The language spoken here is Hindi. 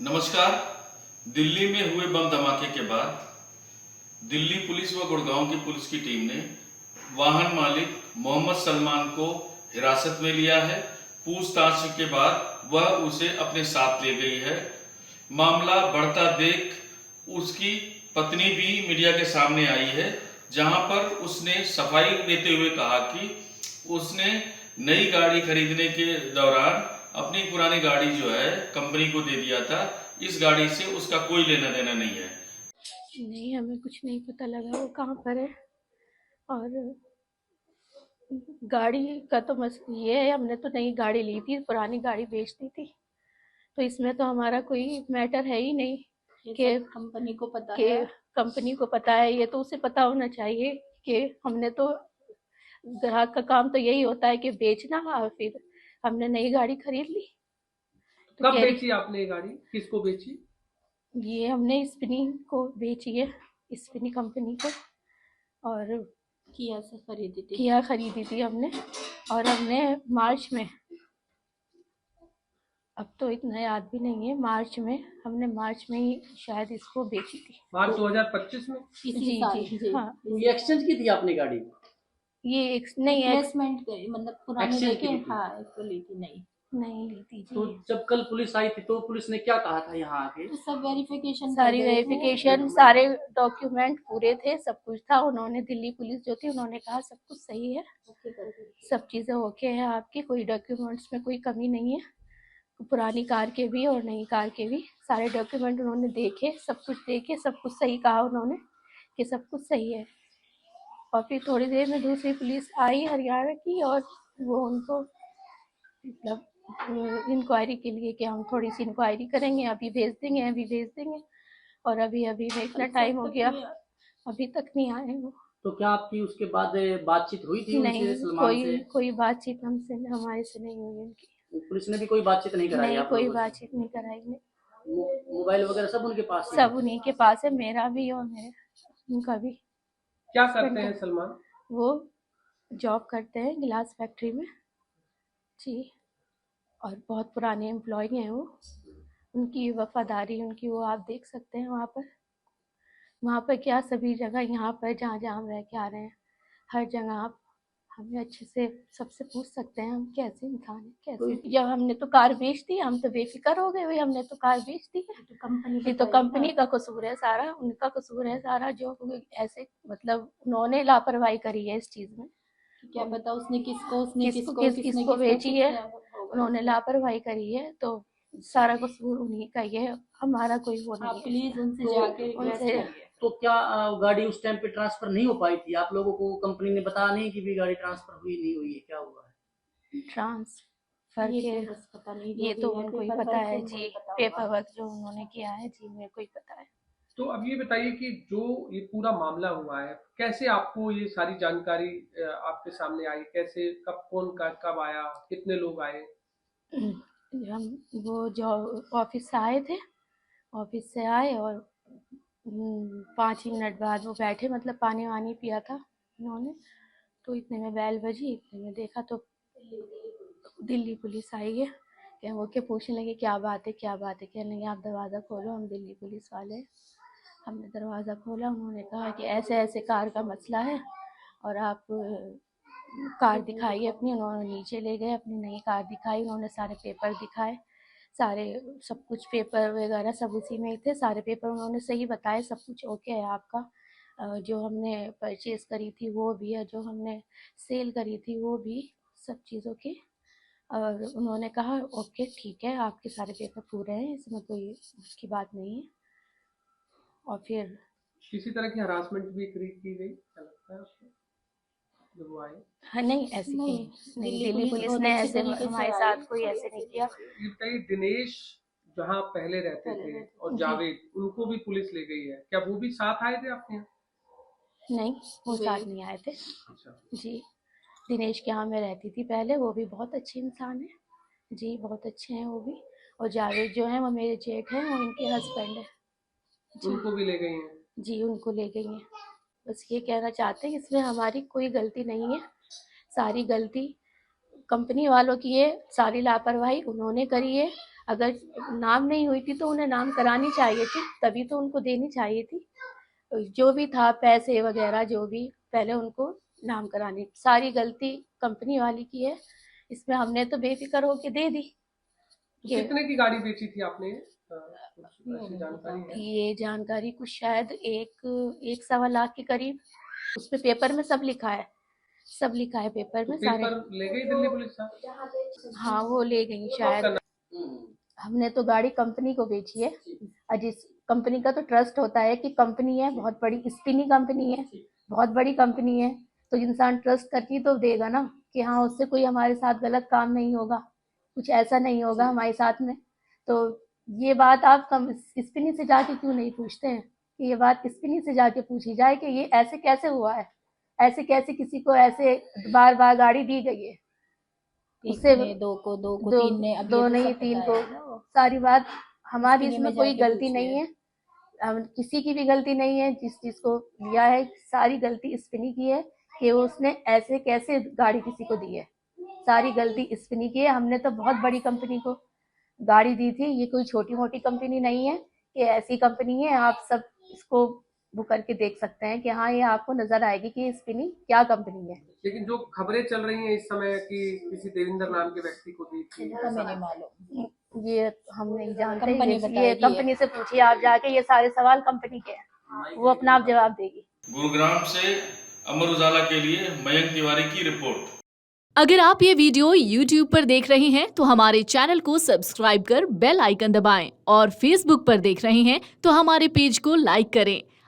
नमस्कार। दिल्ली में हुए बम धमाके के बाद दिल्ली पुलिस व गुड़गांव की पुलिस की टीम ने वाहन मालिक मोहम्मद सलमान को हिरासत में लिया है। पूछताछ के बाद वह उसे अपने साथ ले गई है। मामला बढ़ता देख उसकी पत्नी भी मीडिया के सामने आई है, जहां पर उसने सफाई देते हुए कहा कि उसने नई गाड़ी खरीदने के दौरान अपनी पुरानी गाड़ी जो है कंपनी को दे दिया था। इस गाड़ी से उसका कोई लेना देना नहीं है। नहीं, हमें कुछ नहीं पता लगा वो कहाँ पर है। और गाड़ी का तो बस ये है, हमने तो नई गाड़ी ली थी, पुरानी गाड़ी बेच दी थी, तो इसमें तो हमारा कोई मैटर है ही नहीं कि कंपनी को पता कि है। कंपनी को पता है। ये तो उसे पता होना चाहिए कि हमने तो, ग्राहक का काम तो यही होता है कि बेचना, और फिर हमने नई गाड़ी खरीद ली। तो कब कह बेची रही, आपने ये गाड़ी? किसको बेची? ये हमने स्पिनी को बेची है, स्पिनी कंपनी को। और किया से खरीदी थी। किया खरीदी थी हमने, और हमने मार्च में, अब तो इतना याद भी नहीं है, मार्च में ही शायद इसको बेची थी। मार्च 2025 में? इसी साल जी हाँ। ये एक्सचेंज की थी आपने गाड़ी? ये एक नहीं रिप्लेसमेंट मतलब पुरानी Exchange लेके की थी। हाँ इसको ली थी नहीं। नहीं ली थी तो जी। जब कल पुलिस आई थी तो पुलिस ने क्या कहा था यहाँ आके? तो सब वेरिफिकेशन सारी वेरिफिकेशन, सारे डॉक्यूमेंट पूरे थे, सब कुछ था। उन्होंने, दिल्ली पुलिस जो थी, उन्होंने कहा सब कुछ सही है, सब चीज़ें ओके है आपकी, कोई डॉक्यूमेंट्स में कोई कमी नहीं है। पुरानी कार के भी और नई कार के भी सारे डॉक्यूमेंट उन्होंने देखे, सब कुछ देखे, सब कुछ सही कहा उन्होंने कि सब कुछ सही है। और फिर थोड़ी देर में दूसरी पुलिस आई हरियाणा की, और वो उनको मतलब इंक्वायरी के लिए कि हम थोड़ी सी इंक्वायरी करेंगे, अभी भेज देंगे। और अभी में इतना टाइम हो गया, अभी तक नहीं आए वो। तो क्या आपकी उसके बाद बातचीत हुई थी नहीं, उनसे, सलमान से? कोई बातचीत हमारे से नहीं हुई उनकी। पुलिस ने भी कोई बातचीत नहीं कराई नहीं, आप कोई लोगों से? बातचीत नहीं कराई ने। मोबाइल वगैरह सब उनके पास ही है? सब उन्हीं के पास है, मेरा भी और उनका भी। क्या करते हैं सलमान? वो जॉब करते हैं गिलास फैक्ट्री में जी, और बहुत पुराने एम्प्लॉय हैं वो। उनकी वफादारी, उनकी वो आप देख सकते हैं वहाँ पर क्या, सभी जगह, यहाँ पर जहाँ जहाँ हम रह के आ रहे हैं, हर जगह आप हमें अच्छे से सबसे पूछ सकते हैं हम कैसे इंसान है, कैसे। जब हमने तो कार बेच दी, हम तो बेफिक्र हो गए भाई, हमने तो कार बेच दी है, तो कंपनी का कसूर है सारा, उनका कसूर है सारा, जो ऐसे मतलब उन्होंने लापरवाही करी है इस चीज में। क्या पता उसने किसको बेची है, उन्होंने लापरवाही करी है, तो सारा कसूर उन्हीं का ही है, हमारा कोई वो नहीं है। प्लीज उनसे तो जाके रिक्वेस्ट करिए। तो क्या गाड़ी उस टाइम पे ट्रांसफर नहीं हो पाई थी? आप लोगों को कंपनी ने बताया नहीं कि भी गाड़ी ट्रांसफर हुई नहीं हुई है, क्या हुआ है? ट्रांसफर ये के, तो बस पता नहीं, ये तो उनको ही पता है जी, पेपर वर्क जो उन्होंने किया है जी, मेरे को ही पता है। तो अब ये बताइए कि जो ये पूरा मामला हुआ है, कैसे आपको ये सारी जानकारी आपके सामने आई? कैसे, कब आया, कितने लोग आए? हम वो जो ऑफिस से आए थे, ऑफिस से आए और 5 ही मिनट बाद वो बैठे, मतलब पानी वानी पिया था उन्होंने, तो इतने में बेल बजी, इतने में देखा तो दिल्ली पुलिस आई है। क्या वो, क्या पूछने लगे क्या बात है, क्या नहीं, आप दरवाज़ा खोलो, हम दिल्ली पुलिस वाले हैं। हमने दरवाज़ा खोला, उन्होंने कहा कि ऐसे ऐसे कार का मसला है, और आप कार दिखाइए अपनी। उन्होंने नीचे ले गए, अपनी नई कार दिखाई, उन्होंने सारे पेपर दिखाए, सारे सब कुछ पेपर वगैरह सब उसी में थे, सारे पेपर उन्होंने सही बताए, सब कुछ ओके है आपका। जो हमने परचेज़ करी थी वो भी है, जो हमने सेल करी थी वो भी, सब चीज़ों के। और उन्होंने कहा ओके ठीक है, आपके सारे पेपर पूरे हैं, इसमें कोई उसकी बात नहीं है। और फिर किसी तरह की हरासमेंट भी की गई, क्या लगता है आपको जब वो आए? हाँ, नहीं ऐसी नहीं, नहीं, दिल्ली पुलिस ने ऐसे हमारे साथ कोई ऐसे नहीं किया ये बताइए, दिनेश जहाँ पहले रहते थे और जी। जावेद, उनको भी पुलिस ले गई है, क्या वो भी साथ आए थे आपके यहाँ? नहीं, वो साथ नहीं आए थे अच्छा। जी। दिनेश के यहाँ मैं रहती थी पहले, वो भी बहुत अच्छे इंसान है जी, बहुत अच्छे हैं वो भी। और जावेद जो है वो मेरे जेठ हैं, वो इनके हस्बैंड है जी। उनको भी ले गई हैं? जी, उनको ले गई हैं। बस ये कहना चाहते हैं इसमें हमारी कोई गलती नहीं है, सारी गलती कंपनी वालों की है, सारी लापरवाही उन्होंने करी है। अगर नाम नहीं हुई थी तो उन्हें नाम करानी चाहिए थी, तभी तो उनको देनी चाहिए थी। जो भी था पैसे वगैरह जो भी, पहले उनको नाम करानी। सारी गलती कंपनी वाली की है, इसमें हमने तो बेफिक्र होके दे दी। तो कितने की गाड़ी बेची थी आपने? कुछ ऐसी जानकारी है? ये जानकारी कुछ शायद 1-1.25 लाख के करीब, उसमें पेपर में सब लिखा है, सब लिखा है पेपर में सारे। पेपर ले गई दिल्ली पुलिस साहब? हाँ वो ले गई शायद। हमने तो गाड़ी कंपनी को बेची है, और जिस कंपनी का तो ट्रस्ट होता है कि कंपनी है बहुत बड़ी, स्पिनी कंपनी है, बहुत बड़ी कंपनी है, तो इंसान ट्रस्ट करके तो देगा ना कि हाँ उससे कोई हमारे साथ गलत काम नहीं होगा, कुछ ऐसा नहीं होगा हमारे साथ में। तो ये बात आप स्पिनी से जाके क्यों नहीं पूछते हैं कि ये बात स्पिनी से जाके पूछी जाए कि ये ऐसे कैसे हुआ है, ऐसे कैसे किसी को ऐसे बार बार गाड़ी दी गई है। उससे दो को तीन ने, अब दो नहीं 3 को, सारी बात हमारी स्पिनी में इसमें कोई जाके गलती पूछिए। नहीं है, हम किसी की भी गलती नहीं है। जिस जिसको लिया है सारी गलती स्पिनी की है कि उसने ऐसे कैसे गाड़ी किसी को दी है, सारी गलती स्पिनी की है। हमने तो बहुत बड़ी कंपनी को गाड़ी दी थी, ये कोई छोटी मोटी कंपनी नहीं है कि ऐसी कंपनी है। आप सब इसको बुक करके देख सकते हैं कि हाँ ये आपको नजर आएगी कि स्पिनी क्या कंपनी है। लेकिन जो खबरें चल रही हैं इस समय कि किसी देवेंद्र नाम के व्यक्ति को दी थी, हमें नहीं मालूम, ये हम नहीं जानते, कंपनी ये बताएगी कंपनी से पूछिए आप जाके, ये सारे सवाल कंपनी के हैं, वो अपना आप जवाब देगी। गुरुग्राम से अमर उजाला के लिए मयंक तिवारी की रिपोर्ट। अगर आप ये वीडियो YouTube पर देख रहे हैं तो हमारे चैनल को सब्सक्राइब कर बेल आइकन दबाएं, और Facebook पर देख रहे हैं तो हमारे पेज को लाइक करें।